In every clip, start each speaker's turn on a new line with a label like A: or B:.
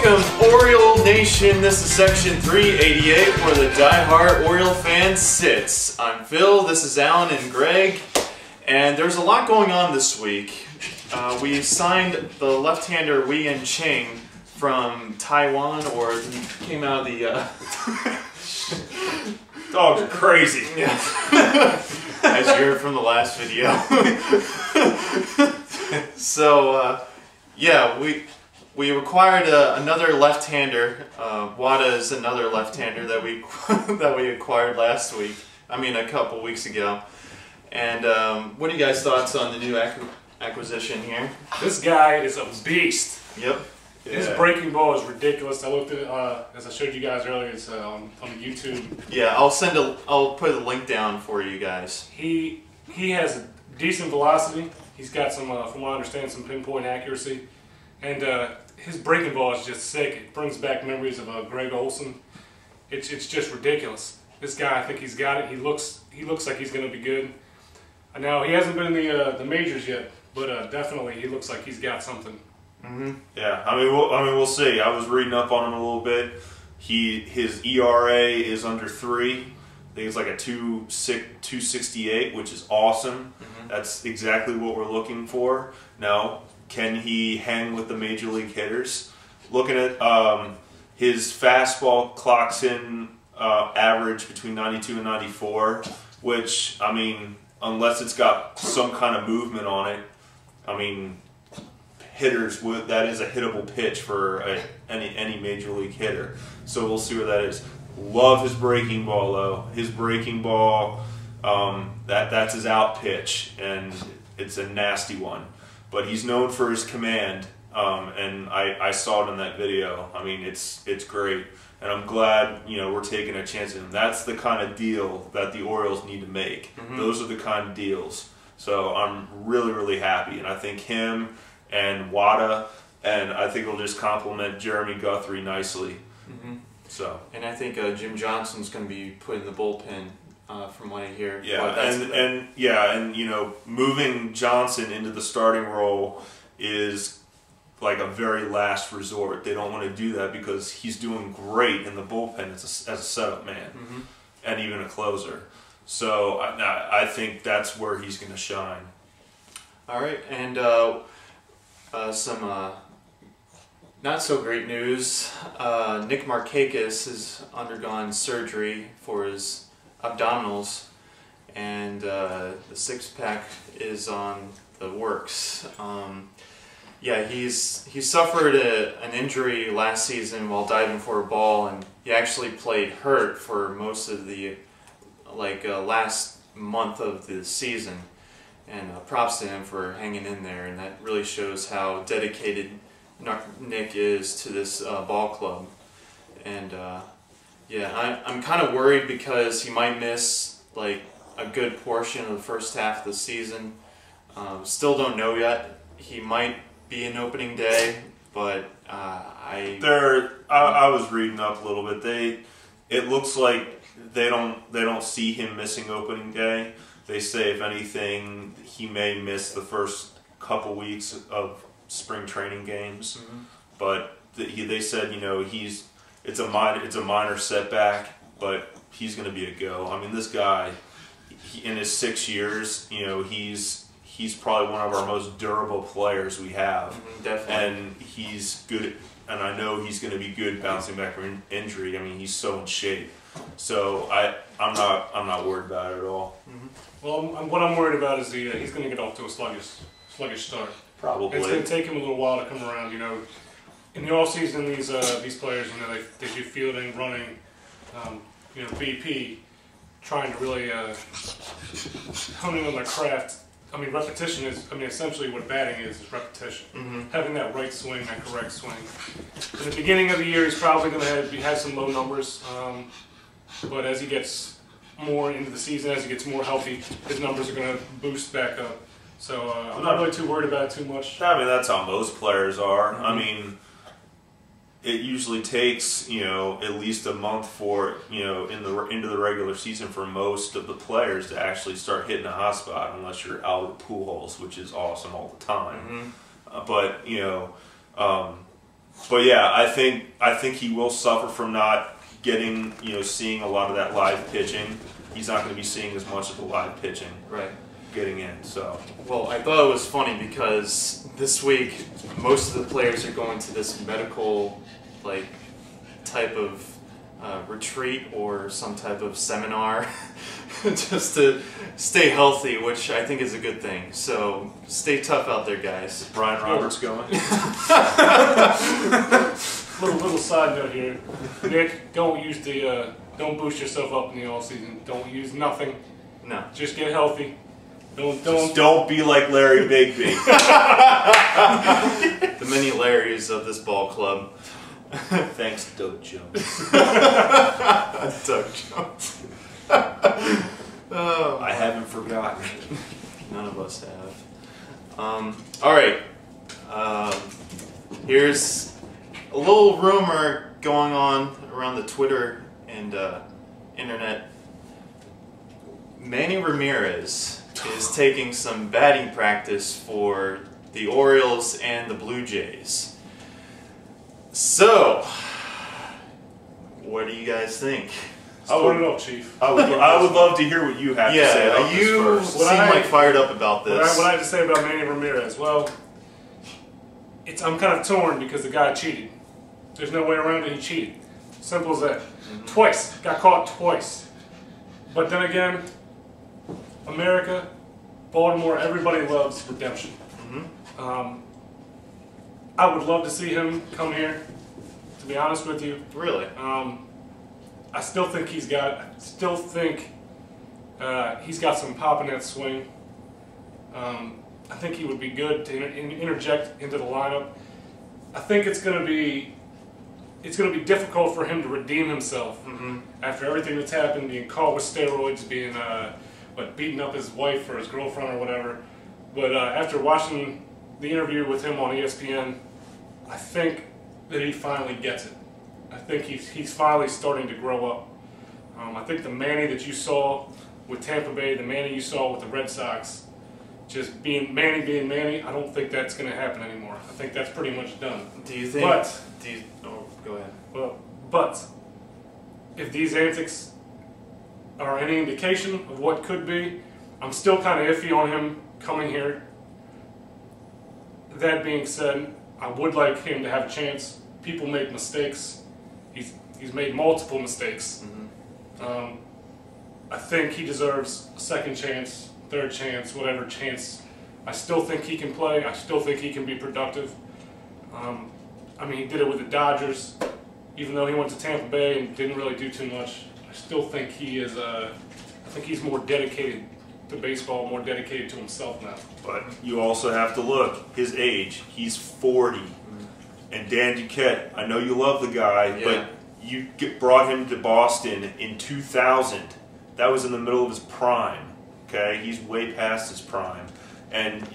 A: Welcome, Oriole Nation. This is section 388 where the die-hard Oriole fan sits. I'm Phil, this is Alan and Greg, and there's a lot going on this week. We signed the left-hander Wei-Yin Chen from Taiwan, or he came out of the...
B: Dogs are crazy.
A: Yeah. As you heard from the last video. So, yeah, we acquired another left-hander. Wada is another left-hander that we acquired last week. I mean, a couple weeks ago. And what are you guys' thoughts on the new acquisition here?
B: This guy is a beast.
A: Yep.
B: His breaking ball is ridiculous. I looked at it, as I showed you guys earlier. It's on YouTube.
A: Yeah, I'll put a link down for you guys.
B: He has a decent velocity. He's got some, from what I understand, some pinpoint accuracy, and his breaking ball is just sick. It brings back memories of Greg Olson. It's just ridiculous. This guy, I think he's got it. He looks like he's going to be good. Now he hasn't been in the majors yet, but definitely he looks like he's got something.
C: Mm-hmm. Yeah, I mean, we'll see. I was reading up on him a little bit. His ERA is under 3. I think it's like a 2.68, which is awesome. Mm-hmm. That's exactly what we're looking for. Now, can he hang with the major league hitters? Looking at his fastball clocks in average between 92 and 94, which, I mean, unless it's got some kind of movement on it, I mean, hitters, that is a hittable pitch for any major league hitter. So we'll see where that is. Love his breaking ball though. His breaking ball, that's his out pitch, and it's a nasty one. But he's known for his command, and I saw it in that video. I mean, it's great, and I'm glad we're taking a chance on him. That's the kind of deal that the Orioles need to make. Mm-hmm. Those are the kind of deals. So I'm really happy, and I think him and Wada, and I think it'll just complement Jeremy Guthrie nicely. Mm-hmm. So,
A: and I think Jim Johnson's going to be put in the bullpen, from what I hear.
C: Yeah, and moving Johnson into the starting role is like a very last resort. They don't want to do that because he's doing great in the bullpen as a setup man, mm-hmm. and even a closer. So I think that's where he's going to shine.
A: All right, and some not so great news. Nick Markakis has undergone surgery for his abdominals, and the six-pack is on the works. Yeah, he suffered an injury last season while diving for a ball, and he actually played hurt for most of the last month of the season. And props to him for hanging in there, and that really shows how dedicated Nick is to this ball club. And yeah, I'm kind of worried because he might miss like a good portion of the first half of the season. Still don't know yet. He might be an opening day, but I
C: was reading up a little bit. It looks like they don't see him missing opening day. They say, if anything, he may miss the first couple weeks of spring training games. Mm-hmm. But they said, it's a minor setback, but he's going to be a go. I mean, this guy, in his 6 years, he's probably one of our most durable players we have.
A: Mm-hmm, definitely.
C: And he's good, and I know he's going to be good bouncing back from injury. I mean, he's so in shape. So I'm not worried about it at all.
B: Mm-hmm. Well, what I'm worried about is he's going to get off to a sluggish start.
C: Probably.
B: It's going to take him a little while to come around. In the off season, these players, they do fielding, running, BP, trying to really hone in on their craft. I mean, repetition is. I mean, essentially, what batting is repetition. Mm-hmm. Having that right swing, that correct swing. In the beginning of the year, he's probably going to have some low numbers. But as he gets more into the season, as he gets more healthy, his numbers are going to boost back up. So I'm not really too worried about it too much.
C: I mean, that's how most players are.
B: Mm-hmm.
C: I mean, it usually takes at least a month for into the regular season for most of the players to actually start hitting a hot spot, unless you're Albert Pujols, which is awesome all the time. Mm-hmm. But But yeah, I think he will suffer from not getting, seeing a lot of that live pitching. He's not going to be seeing as much of the live pitching getting in. So,
A: well, I thought it was funny because this week most of the players are going to this medical type of retreat or some type of seminar just to stay healthy, which I think is a good thing. So stay tough out there, guys.
C: Brian Roberts going.
B: Little side note here, Nick. Don't use don't boost yourself up in the off season. Don't use nothing.
A: No.
B: Just get healthy.
C: Don't be like Larry Bigby.
A: The many Larrys of this ball club.
C: Thanks, Doug Jones.
A: Doug Jones.
C: I haven't forgotten.
A: None of us have. All right. Here's a little rumor going on around the Twitter and internet. Manny Ramirez is taking some batting practice for the Orioles and the Blue Jays. So, what do you guys think?
B: I want to know, Chief.
C: I would love to hear what you have to say about this
A: you
C: first.
A: seem fired up about this.
B: What I have to say about Manny Ramirez? Well, I'm kind of torn because the guy cheated. There's no way around it. He cheated. Simple as that. Twice. Got caught twice. But then again, America, Baltimore, everybody loves redemption. I would love to see him come here, to be honest with you.
A: Really?
B: I still think he's got some pop in that swing. I think he would be good to interject into the lineup. I think it's going to be difficult for him to redeem himself after everything that's happened, being caught with steroids, being beating up his wife or his girlfriend or whatever. But after watching the interview with him on ESPN, I think that he finally gets it. I think he's finally starting to grow up. I think the Manny that you saw with Tampa Bay, the Manny you saw with the Red Sox, just being Manny, I don't think that's going to happen anymore. I think that's pretty much done.
A: Do you think? Go ahead.
B: Well, but if these antics are any indication of what could be, I'm still kind of iffy on him coming here. That being said, I would like him to have a chance. People make mistakes. He's made multiple mistakes. I think he deserves a second chance, third chance, whatever chance. I still think he can play. I still think he can be productive. He did it with the Dodgers, even though he went to Tampa Bay and didn't really do too much. I still think he is. I think he's more dedicated to baseball, more dedicated to himself now.
C: But you also have to look his age. He's 40, and Dan Duquette. I know you love the guy, but you brought him to Boston in 2000. That was in the middle of his prime. Okay, he's way past his prime, and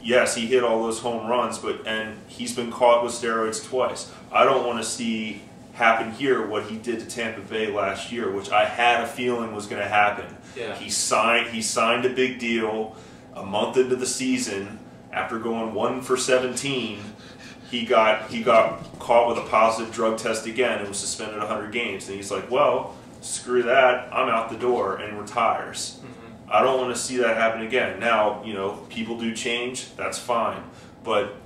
C: yes, he hit all those home runs, and he's been caught with steroids twice. I don't want to see happen here what he did to Tampa Bay last year, which I had a feeling was going to happen.
A: Yeah.
C: He signed a big deal a month into the season. After going 1 for 17, he got caught with a positive drug test again and was suspended 100 games. And he's like, well, screw that, I'm out the door, and retires. I don't want to see that happen again. Now, people do change, that's fine. But,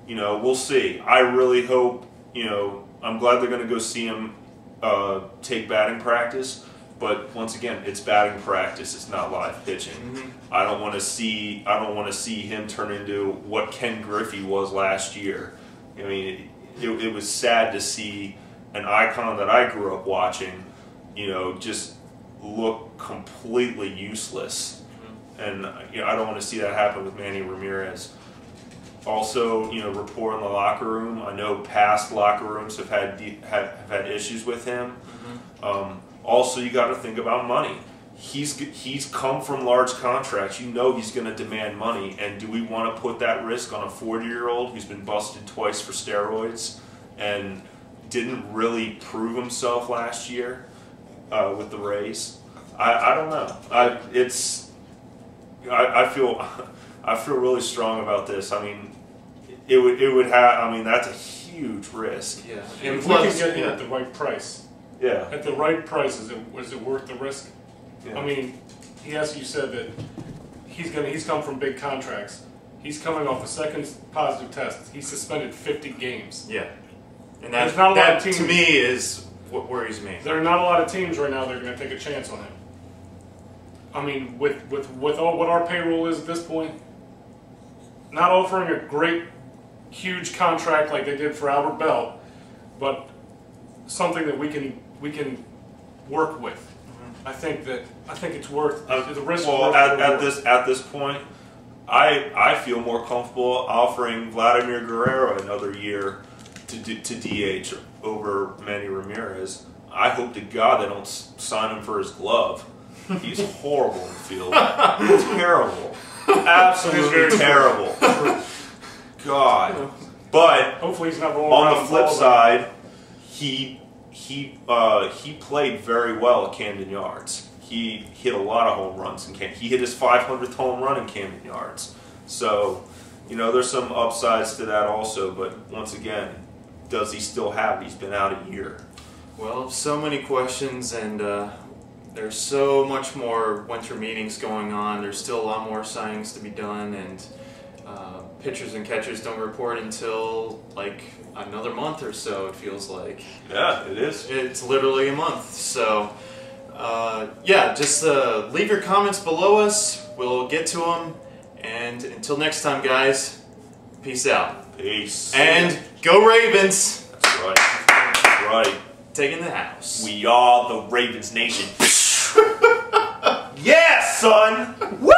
C: we'll see. I really hope, I'm glad they're going to go see him take batting practice. But once again, it's batting practice. It's not live pitching. I don't want to see him turn into what Ken Griffey was last year. It was sad to see an icon that I grew up watching, just look completely useless. And I don't want to see that happen with Manny Ramirez. Also, rapport in the locker room. I know past locker rooms have had issues with him. Also, you got to think about money. He's come from large contracts. He's going to demand money. And do we want to put that risk on a 40-year-old who's been busted twice for steroids and didn't really prove himself last year with the Rays? I don't know. I feel really strong about this. it would have. I mean, that's a huge risk.
A: Yeah,
B: And
A: and
B: if we can
A: plus,
B: get him
A: yeah.
B: at the right price,
C: Yeah.
B: at the right price, is it worth the risk?
C: Yeah.
B: I mean, you said that he's come from big contracts. He's coming off a second positive test. He's suspended 50 games.
A: Yeah, and
B: There's not a lot of
A: that to
B: teams.
A: me is what worries me.
B: There are not a lot of teams right now that are going to take a chance on him. I mean, with all what our payroll is at this point, not offering a great, huge contract like they did for Albert Bell, but something that we can work with. I think it's worth the risk.
C: Well,
B: worth
C: at this point, I feel more comfortable offering Vladimir Guerrero another year to DH over Manny Ramirez. I hope to God they don't sign him for his glove. He's horrible in the field. Terrible. Absolutely terrible. God. But
B: hopefully he's not rolling
C: on
B: around
C: the flip
B: balls.
C: side, he played very well at Camden Yards. He hit a lot of home runs in Camden. He hit his 500th home run in Camden Yards. So, you know, there's some upsides to that also. But once again, does he still have it? He's been out a year.
A: Well, so many questions, and there's so much more winter meetings going on. There's still a lot more signings to be done, and pitchers and catchers don't report until like another month or so, it feels like.
C: Yeah, it is.
A: It's literally a month. So, yeah, just leave your comments below us. We'll get to them. And until next time, guys, peace out.
C: Peace.
A: And go Ravens!
C: That's right. That's right.
A: Taking the house.
C: We are the Ravens Nation. Yeah, son! Woo!